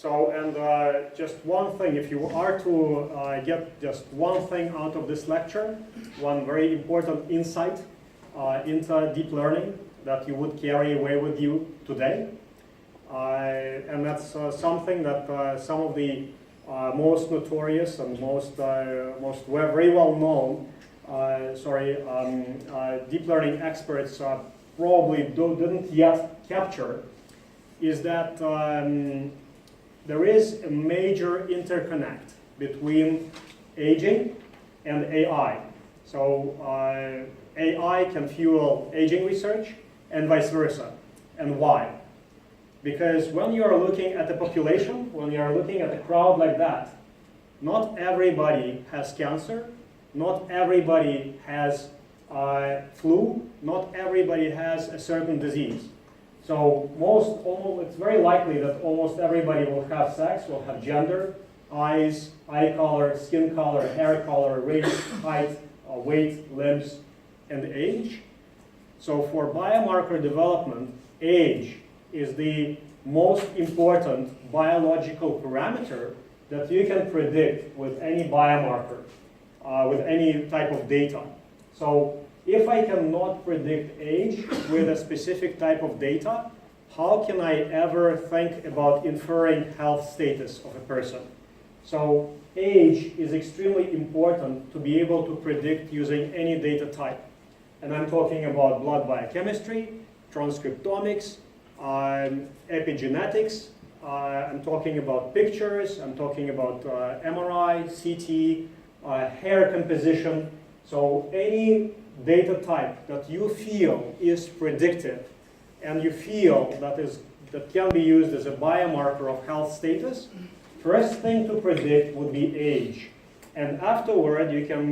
So, and just one thing, if you are to get just one thing out of this lecture, one very important insight into deep learning that you would carry away with you today, and that's something that some of the most notorious and most very well known deep learning experts probably didn't yet capture, is that there is a major interconnect between aging and AI. So AI can fuel aging research and vice versa. And why? Because when you are looking at the population, when you are looking at a crowd like that, not everybody has cancer, not everybody has flu, not everybody has a certain disease. So it's very likely that almost everybody will have sex, will have gender, eyes, eye color, skin color, hair color, race, height, weight, limbs, and age. So for biomarker development, age is the most important biological parameter that you can predict with any biomarker, with any type of data. So if I cannot predict age with a specific type of data, how can I ever think about inferring health status of a person? So age is extremely important to be able to predict using any data type. And I'm talking about blood biochemistry, transcriptomics, epigenetics, I'm talking about pictures, I'm talking about MRI, CT, hair composition. So any data type that you feel is predictive and you feel that can be used as a biomarker of health status, first thing to predict would be age. And afterward, you can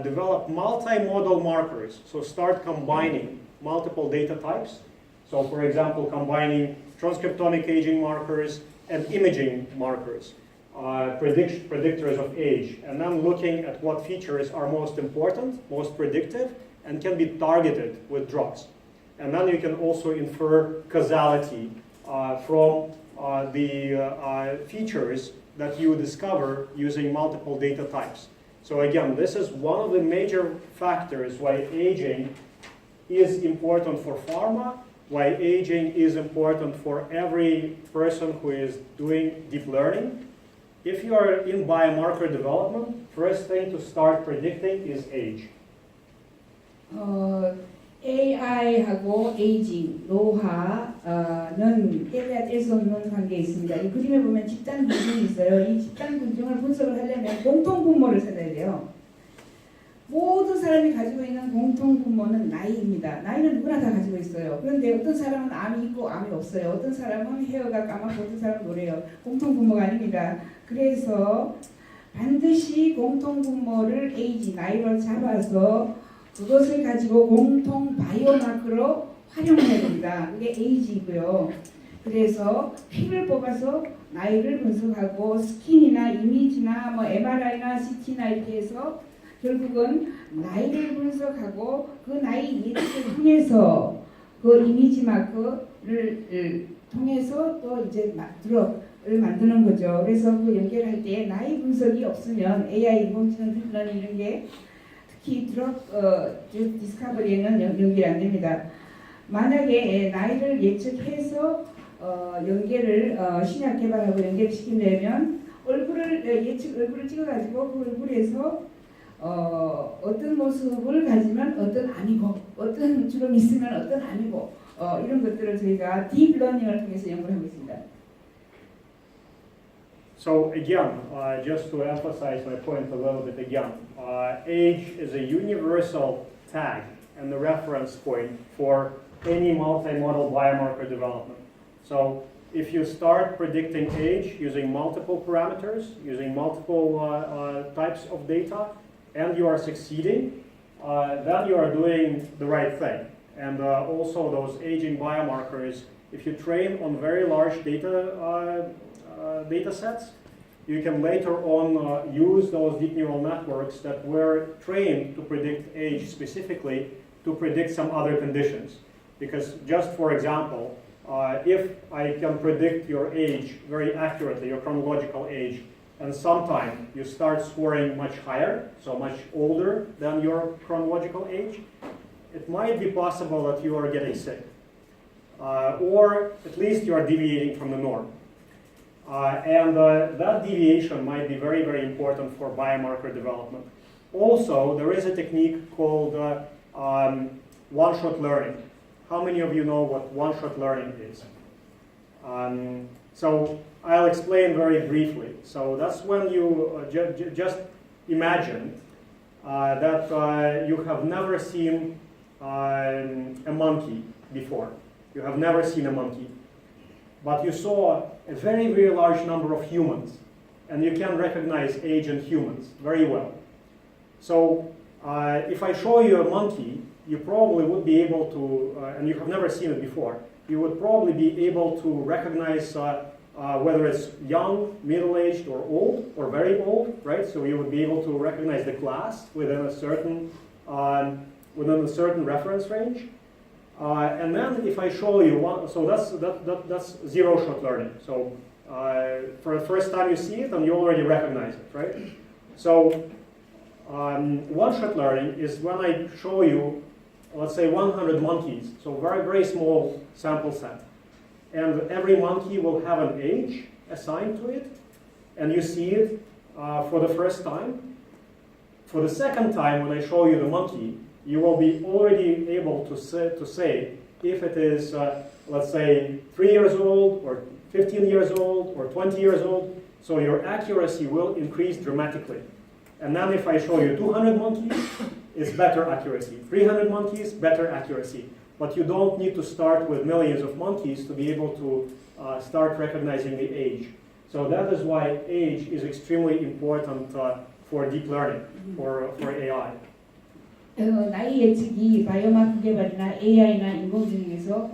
develop multimodal markers. So start combining multiple data types. So for example, combining transcriptomic aging markers and imaging markers, predictors of age, and then looking at what features are most important, most predictive, and can be targeted with drugs. And then you can also infer causality from the features that you discover using multiple data types. So again, this is one of the major factors why aging is important for pharma, why aging is important for every person who is doing deep learning. If you are in biomarker development, first thing to start predicting is age. AI하고 에이징, 노화는 떼야 뗄 수 없는 관계에 있습니다. 이 그림에 보면 집단 분증이 있어요. 이 집단 분증을 분석을 하려면 공통 분모를 찾아야 돼요. 모든 사람이 가지고 있는 공통 분모는 나이입니다. 나이는 누구나 다 가지고 있어요. 그런데 어떤 사람은 암이 있고 암이 없어요. 어떤 사람은 헤어가 까맣고 어떤 사람은 노래요. 공통 분모가 아닙니다. 그래서 반드시 공통 분모를 에이지, 나이로 잡아서 그것을 가지고 공통 바이오마크로 활용해야 됩니다. 그게 에이지이고요. 그래서 피를 뽑아서 나이를 분석하고 스킨이나 이미지나 뭐 MRI나 CT나 이렇게 해서 결국은 나이를 분석하고 그 나이 예측을 통해서 그 이미지 마크를 통해서 또 이제 드럭을 만드는 거죠. 그래서 그 연결할 때 나이 분석이 없으면 AI, 인공지능, 딥러닝 이런 게 특히 드럭 디스커버리에는 연결이 안 됩니다. 만약에 나이를 예측해서 연계를 신약 개발하고 연결시키려면 얼굴을 찍어가지고 그 얼굴에서 어떤 모습을 가지면 어떤 아니고 어떤 주름이 있으면 어떤 아니고 이런 것들을 저희가 딥러닝을 통해서 연구를 하고 있습니다. So again, just to emphasize my point a little bit again, age is a universal tag and the reference point for any multimodal biomarker development. So if you start predicting age using multiple parameters, using multiple types of data, and you are succeeding, then you are doing the right thing. And also those aging biomarkers, if you train on very large data sets, you can later on use those deep neural networks that were trained to predict age specifically to predict some other conditions. Because just for example, if I can predict your age very accurately, your chronological age, and sometime you start scoring much higher, so much older than your chronological age, it might be possible that you are getting sick. Or at least you are deviating from the norm. And that deviation might be very, very important for biomarker development. Also, there is a technique called one-shot learning. How many of you know what one-shot learning is? So I'll explain very briefly. So that's when you just imagine that you have never seen a monkey before. You have never seen a monkey. But you saw a very, very large number of humans. And you can recognize aged humans very well. So if I show you a monkey, you probably would be able to, and you have never seen it before, you would probably be able to recognize whether it's young, middle-aged, or old, or very old, right? So you would be able to recognize the class within a certain reference range. And then if I show you one, so that's zero-shot learning. So for the first time you see it, and you already recognize it, right? So one-shot learning is when I show you, let's say 100 monkeys, so very, very small sample set. And every monkey will have an age assigned to it, and you see it for the first time. For the second time, when I show you the monkey, you will be already able to say if it is, let's say, 3 years old, or 15 years old, or 20 years old. So your accuracy will increase dramatically. And then if I show you 200 monkeys, it's better accuracy. 300 monkeys, better accuracy. But you don't need to start with millions of monkeys to be able to start recognizing the age. So that is why age is extremely important for deep learning, for AI. 나이 예측이 바이오마크 개발이나 AI나 인공지능에서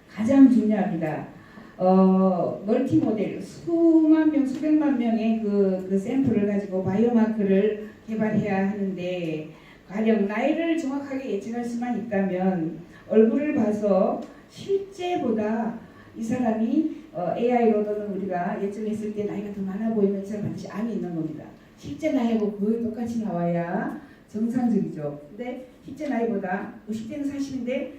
가장 중요합니다. 멀티 모델, 수만 명, 수백만 명의 그 샘플을 가지고 바이오마크를 개발해야 하는데, 가령 나이를 정확하게 예측할 수만 있다면 얼굴을 봐서 실제보다 이 사람이 AI로는 우리가 예측했을 때 나이가 더 많아 보이면 이 사람 반드시 암이 있는 겁니다. 실제 나이하고 거의 똑같이 나와야 정상적이죠. 근데 실제 나이보다 50대는 40인데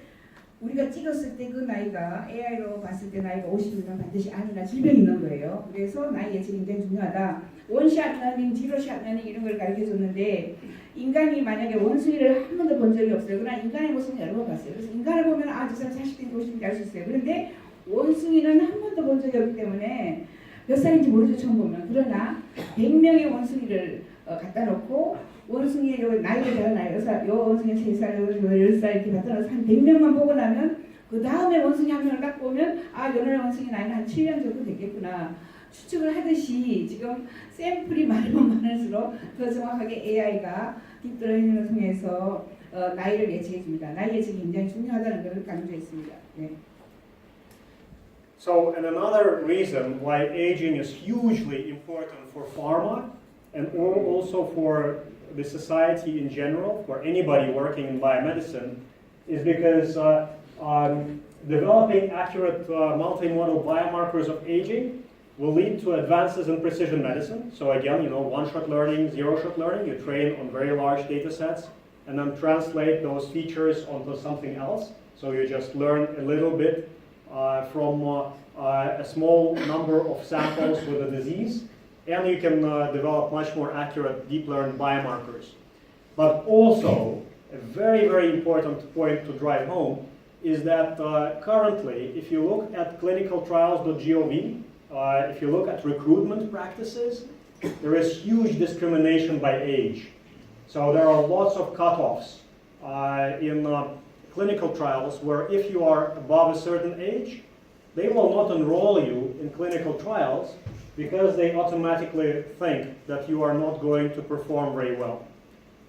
우리가 찍었을 때 그 나이가 AI로 봤을 때 나이가 50이면 반드시 암이나 질병이 있는 거예요. 그래서 나이 예측이 굉장히 중요하다. 원샷 러닝, 지로샷 러닝 이런 걸 가르쳐줬는데, 인간이 만약에 원숭이를 한 번도 본 적이 없어요. 그러나 인간의 모습은 여러 번 봤어요. 그래서 인간을 보면 저 사람 40대인지 50대인지 알 수 있어요. 그런데 원숭이는 한 번도 본 적이 없기 때문에 몇 살인지 모르죠, 처음 보면. 그러나 100명의 원숭이를 갖다 놓고 원숭이의 나이를 달아놔요. 요 원숭이 3살, 요 10살 이렇게 갖다 놓아서 한 100명만 보고 나면 그 다음에 원숭이 한 명을 딱 보면 요런 원숭이 나이는 한 7년 정도 됐겠구나 추측을 하듯이, 지금 샘플이 많으면 많을수록 더 정확하게 AI가 딥러닝을 통해서 나이를 예측해 줍니다. 나이 예측이 굉장히 중요하다는 것을 강조했습니다. 네. So, and another reason why aging is hugely important for pharma and also for the society in general, for anybody working in biomedicine, is because developing accurate multimodal biomarkers of aging will lead to advances in precision medicine. So again, one-shot learning, zero-shot learning, you train on very large data sets and then translate those features onto something else. So you just learn a little bit from a small number of samples with a disease, and you can develop much more accurate deep learned biomarkers. But also, a very, very important point to drive home is that currently, if you look at clinicaltrials.gov, if you look at recruitment practices, there is huge discrimination by age. So there are lots of cutoffs in clinical trials where if you are above a certain age, they will not enroll you in clinical trials because they automatically think that you are not going to perform very well.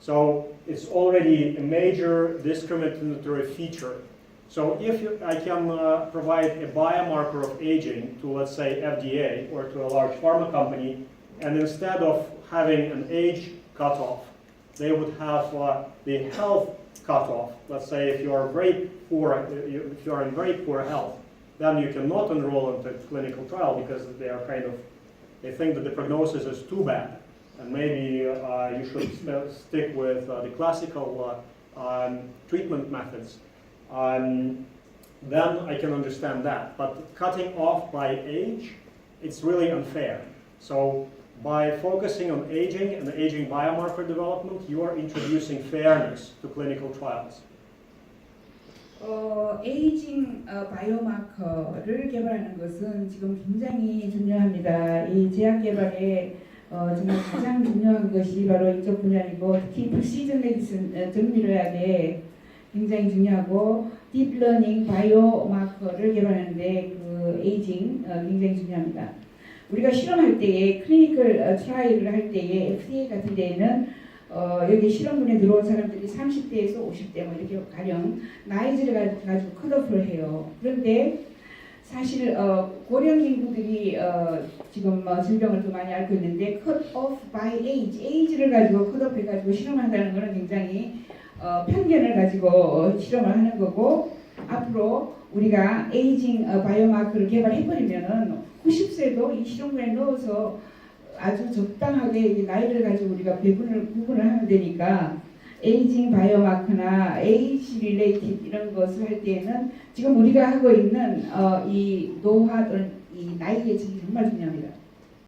So it's already a major discriminatory feature. So if I can provide a biomarker of aging to, let's say, FDA or to a large pharma company, and instead of having an age cutoff, they would have the health cutoff. Let's say if you are very poor, if you are in very poor health, then you cannot enroll into clinical trial because they think that the prognosis is too bad, and maybe you should stick with the classical treatment methods. Then I can understand that. But cutting off by age, it's really unfair. So by focusing on aging and aging biomarker development, you are introducing fairness to clinical trials. 에이징 바이오마커를 개발하는 것은 지금 굉장히 중요합니다. 이 제약 개발에 정말 가장 중요한 것이 바로 이쪽 분야이고, 특히 프리시전 메디슨 정밀의학에 굉장히 중요하고, 딥러닝 바이오마커를 개발하는데 그 에이징 굉장히 중요합니다. 우리가 실험할 때에 클리니컬 트라이얼을 할 때에 FDA 같은 데에는 여기 실험군에 들어온 사람들이 30대에서 50대 뭐 이렇게 가령 나이를 가지고 컷오프를 해요. 그런데 사실 고령 인구들이 지금 질병을 더 많이 앓고 있는데 컷오프 바이 에이지를 가지고 컷오프 해가지고 실험한다는 것은 굉장히 편견을 가지고 실험을 하는 거고, 앞으로 우리가 에이징 바이오마커를 개발해버리면은 90세도 이 실험군에 넣어서 아주 적당하게 나이를 가지고 우리가 구분을 하면 되니까 에이징 바이오마커나 에이지 릴레이티드 이런 것을 할 때에는 지금 우리가 하고 있는 이 노화 또는 이 나이 예측이 정말 중요합니다.